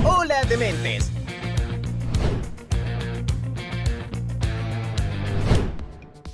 Hola, dementes.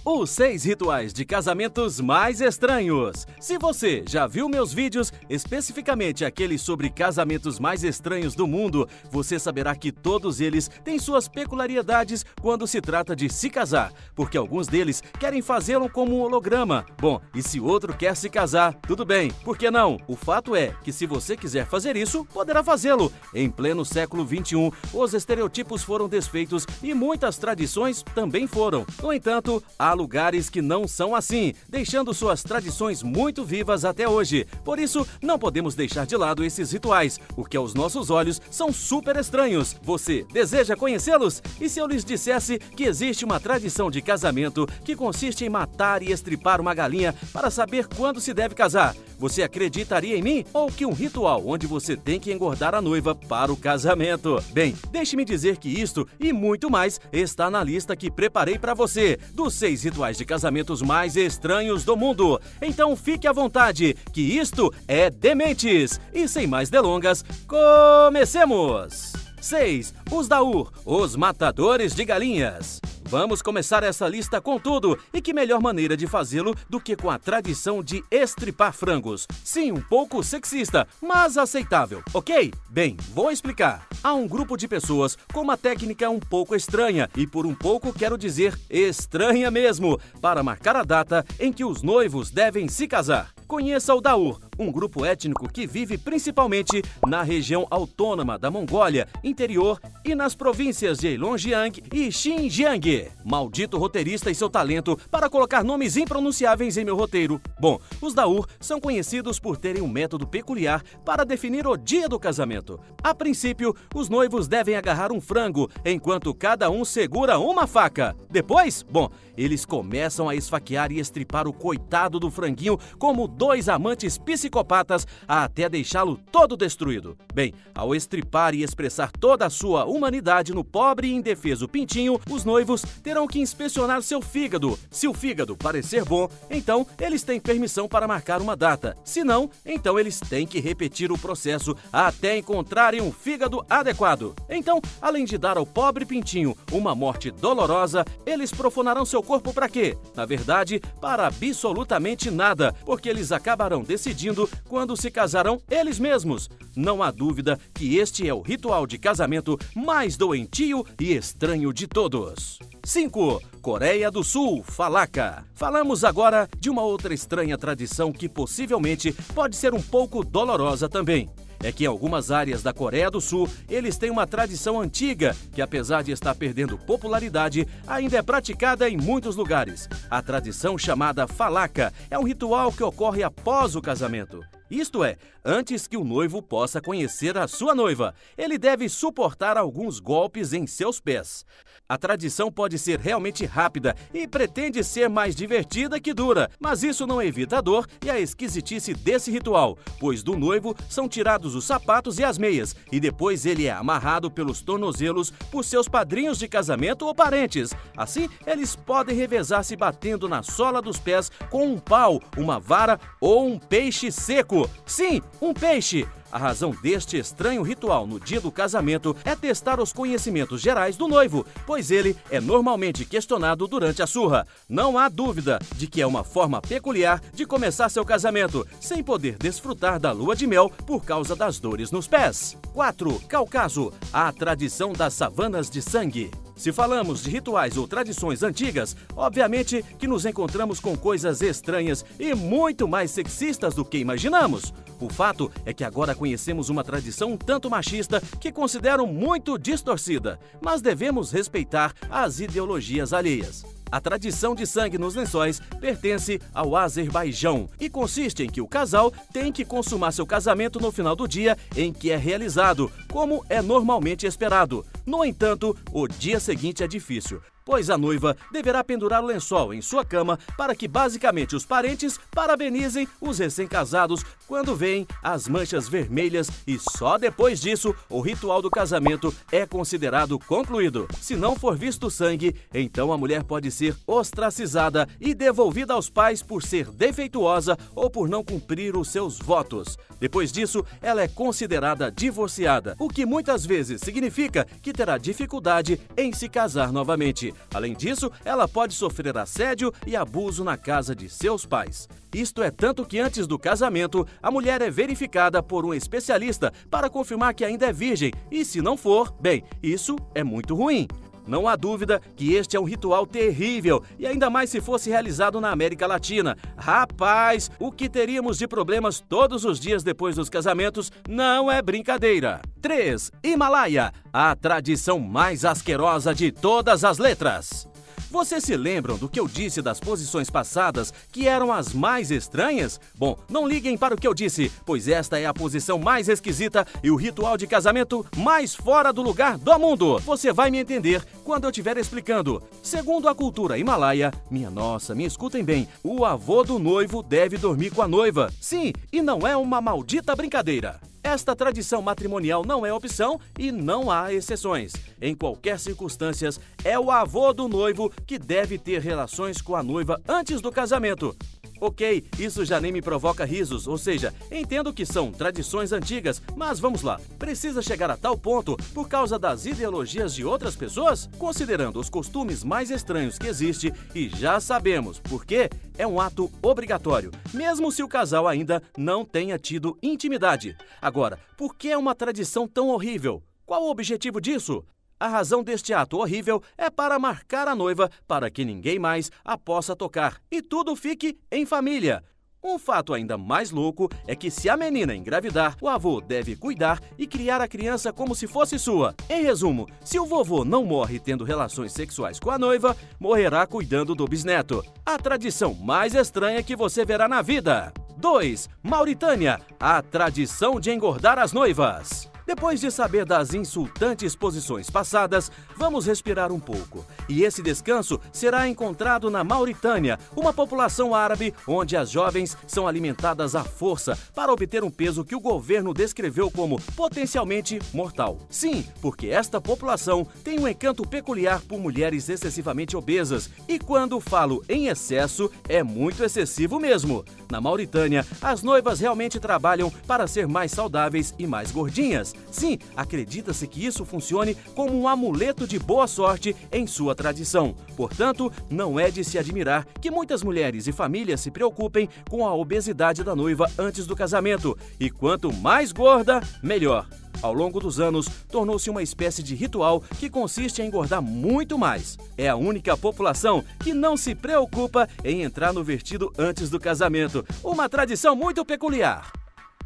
Os 6 rituais de casamentos mais estranhos. Se você já viu meus vídeos, especificamente aqueles sobre casamentos mais estranhos do mundo, você saberá que todos eles têm suas peculiaridades quando se trata de se casar, porque alguns deles querem fazê-lo como um holograma. Bom, e se outro quer se casar, tudo bem, por que não? O fato é que se você quiser fazer isso, poderá fazê-lo. Em pleno século XXI, os estereotipos foram desfeitos e muitas tradições também foram. No entanto, há lugares que não são assim, deixando suas tradições muito vivas até hoje. Por isso, não podemos deixar de lado esses rituais, o que aos nossos olhos são super estranhos. Você deseja conhecê-los? E se eu lhes dissesse que existe uma tradição de casamento que consiste em matar e estripar uma galinha para saber quando se deve casar? Você acreditaria em mim? Ou que um ritual onde você tem que engordar a noiva para o casamento? Bem, deixe-me dizer que isto e muito mais está na lista que preparei para você, dos 6 rituais de casamentos mais estranhos do mundo. Então fique à vontade, que isto é Dementes. E sem mais delongas, comecemos! 6. Os Daur, os matadores de galinhas. Vamos começar essa lista com tudo, e que melhor maneira de fazê-lo do que com a tradição de estripar frangos. Sim, um pouco sexista, mas aceitável, ok? Bem, vou explicar. Há um grupo de pessoas com uma técnica um pouco estranha, e por um pouco quero dizer estranha mesmo, para marcar a data em que os noivos devem se casar. Conheça o Daur, um grupo étnico que vive principalmente na região autônoma da Mongólia, interior e nas províncias de Heilongjiang e Xinjiang. Maldito roteirista e seu talento para colocar nomes impronunciáveis em meu roteiro. Bom, os Daur são conhecidos por terem um método peculiar para definir o dia do casamento. A princípio, os noivos devem agarrar um frango, enquanto cada um segura uma faca. Depois, bom, eles começam a esfaquear e estripar o coitado do franguinho como 2 amantes psicopatas até deixá-lo todo destruído. Bem, ao estripar e expressar toda a sua humanidade no pobre e indefeso pintinho, os noivos terão que inspecionar seu fígado. Se o fígado parecer bom, então eles têm permissão para marcar uma data. Se não, então eles têm que repetir o processo até encontrarem um fígado adequado. Então, além de dar ao pobre pintinho uma morte dolorosa, eles profanarão seu corpo para quê? Na verdade, para absolutamente nada, porque eles acabarão decidindo quando se casarão eles mesmos. Não há dúvida que este é o ritual de casamento mais doentio e estranho de todos. 5. Coreia do Sul, Falaka. Falamos agora de uma outra estranha tradição que possivelmente pode ser um pouco dolorosa também. É que em algumas áreas da Coreia do Sul, eles têm uma tradição antiga que, apesar de estar perdendo popularidade, ainda é praticada em muitos lugares. A tradição chamada Falaka é um ritual que ocorre após o casamento. Isto é, antes que o noivo possa conhecer a sua noiva, ele deve suportar alguns golpes em seus pés. A tradição pode ser realmente rápida e pretende ser mais divertida que dura, mas isso não evita a dor e a esquisitice desse ritual, pois do noivo são tirados os sapatos e as meias, e depois ele é amarrado pelos tornozelos por seus padrinhos de casamento ou parentes. Assim, eles podem revezar-se batendo na sola dos pés com um pau, uma vara ou um peixe seco. Sim, um peixe! A razão deste estranho ritual no dia do casamento é testar os conhecimentos gerais do noivo, pois ele é normalmente questionado durante a surra. Não há dúvida de que é uma forma peculiar de começar seu casamento, sem poder desfrutar da lua de mel por causa das dores nos pés. 4. Cáucaso, a tradição das savanas de sangue. Se falamos de rituais ou tradições antigas, obviamente que nos encontramos com coisas estranhas e muito mais sexistas do que imaginamos. O fato é que agora conhecemos uma tradição um tanto machista que considero muito distorcida, mas devemos respeitar as ideologias alheias. A tradição de sangue nos lençóis pertence ao Azerbaijão e consiste em que o casal tem que consumar seu casamento no final do dia em que é realizado, como é normalmente esperado. No entanto, o dia seguinte é difícil. pois a noiva deverá pendurar o lençol em sua cama para que basicamente os parentes parabenizem os recém-casados quando veem as manchas vermelhas e só depois disso o ritual do casamento é considerado concluído. Se não for visto sangue, então a mulher pode ser ostracizada e devolvida aos pais por ser defeituosa ou por não cumprir os seus votos. Depois disso, ela é considerada divorciada, o que muitas vezes significa que terá dificuldade em se casar novamente. Além disso, ela pode sofrer assédio e abuso na casa de seus pais. Isto é tanto que antes do casamento, a mulher é verificada por um especialista para confirmar que ainda é virgem e se não for, bem, isso é muito ruim. Não há dúvida que este é um ritual terrível, e ainda mais se fosse realizado na América Latina. Rapaz, o que teríamos de problemas todos os dias depois dos casamentos não é brincadeira. 3. Himalaia, a tradição mais asquerosa de todas as letras. Vocês se lembram do que eu disse das posições passadas que eram as mais estranhas? Bom, não liguem para o que eu disse, pois esta é a posição mais esquisita e o ritual de casamento mais fora do lugar do mundo. Você vai me entender quando eu estiver explicando. Segundo a cultura himalaia, minha nossa, me escutem bem, o avô do noivo deve dormir com a noiva. Sim, e não é uma maldita brincadeira. Esta tradição matrimonial não é opção e não há exceções. Em qualquer circunstância, é o avô do noivo que deve ter relações com a noiva antes do casamento. Ok, isso já nem me provoca risos, ou seja, entendo que são tradições antigas, mas vamos lá, precisa chegar a tal ponto por causa das ideologias de outras pessoas? Considerando os costumes mais estranhos que existe, e já sabemos por quê, é um ato obrigatório, mesmo se o casal ainda não tenha tido intimidade. Agora, por que é uma tradição tão horrível? Qual o objetivo disso? A razão deste ato horrível é para marcar a noiva para que ninguém mais a possa tocar e tudo fique em família. Um fato ainda mais louco é que se a menina engravidar, o avô deve cuidar e criar a criança como se fosse sua. Em resumo, se o vovô não morre tendo relações sexuais com a noiva, morrerá cuidando do bisneto. A tradição mais estranha que você verá na vida. 2. Mauritânia, a tradição de engordar as noivas. Depois de saber das insultantes posições passadas, vamos respirar um pouco. E esse descanso será encontrado na Mauritânia, uma população árabe onde as jovens são alimentadas à força para obter um peso que o governo descreveu como potencialmente mortal. Sim, porque esta população tem um encanto peculiar por mulheres excessivamente obesas. E quando falo em excesso, é muito excessivo mesmo. Na Mauritânia, as noivas realmente trabalham para ser mais saudáveis e mais gordinhas. Sim, acredita-se que isso funcione como um amuleto de boa sorte em sua tradição. Portanto, não é de se admirar que muitas mulheres e famílias se preocupem com a obesidade da noiva antes do casamento. E quanto mais gorda, melhor. Ao longo dos anos, tornou-se uma espécie de ritual que consiste em engordar muito mais. É a única população que não se preocupa em entrar no vestido antes do casamento. Uma tradição muito peculiar.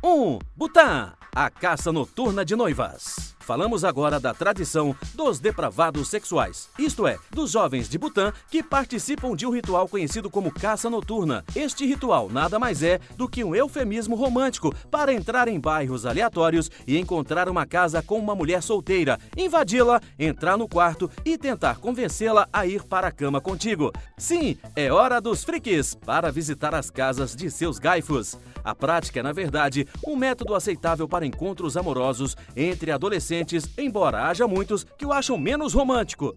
1. Butã, a caça noturna de noivas. Falamos agora da tradição dos depravados sexuais, isto é, dos jovens de Butã que participam de um ritual conhecido como caça noturna. Este ritual nada mais é do que um eufemismo romântico para entrar em bairros aleatórios e encontrar uma casa com uma mulher solteira, invadi-la, entrar no quarto e tentar convencê-la a ir para a cama contigo. Sim, é hora dos freaks para visitar as casas de seus gaifos. A prática é, na verdade, um método aceitável para encontros amorosos entre adolescentes, embora haja muitos que o acham menos romântico.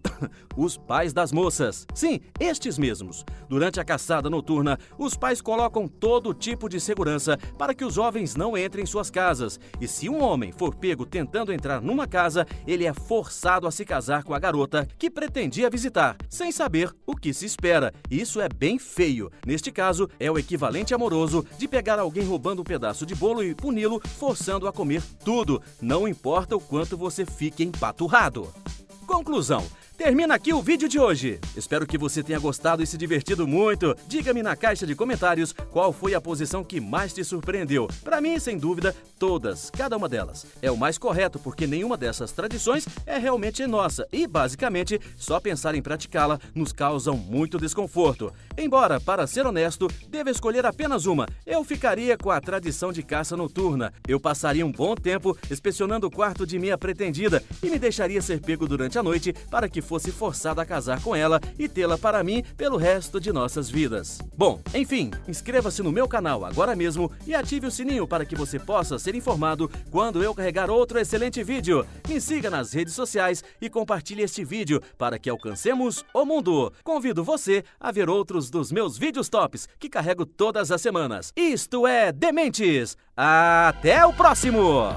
Os pais das moças. Sim, estes mesmos. Durante a caçada noturna, os pais colocam todo tipo de segurança para que os jovens não entrem em suas casas. E se um homem for pego tentando entrar numa casa, ele é forçado a se casar com a garota que pretendia visitar, sem saber o que se espera. Isso é bem feio. Neste caso, é o equivalente amoroso de pegar alguém roubando um pedaço de bolo e puni-lo, forçando a comer tudo. Não importa o quanto você fique empaturrado. Conclusão. Termina aqui o vídeo de hoje. Espero que você tenha gostado e se divertido muito. Diga-me na caixa de comentários qual foi a posição que mais te surpreendeu. Para mim, sem dúvida, todas, cada uma delas. É o mais correto, porque nenhuma dessas tradições é realmente nossa e, basicamente, só pensar em praticá-la nos causam muito desconforto. Embora, para ser honesto, deva escolher apenas uma, eu ficaria com a tradição de caça noturna. Eu passaria um bom tempo inspecionando o quarto de minha pretendida e me deixaria ser pego durante a noite para que fosse forçado a casar com ela e tê-la para mim pelo resto de nossas vidas. Bom, enfim, inscreva-se no meu canal agora mesmo e ative o sininho para que você possa ser informado quando eu carregar outro excelente vídeo. Me siga nas redes sociais e compartilhe este vídeo para que alcancemos o mundo. Convido você a ver outros dos meus vídeos tops que carrego todas as semanas. Isto é Dementes! Até o próximo!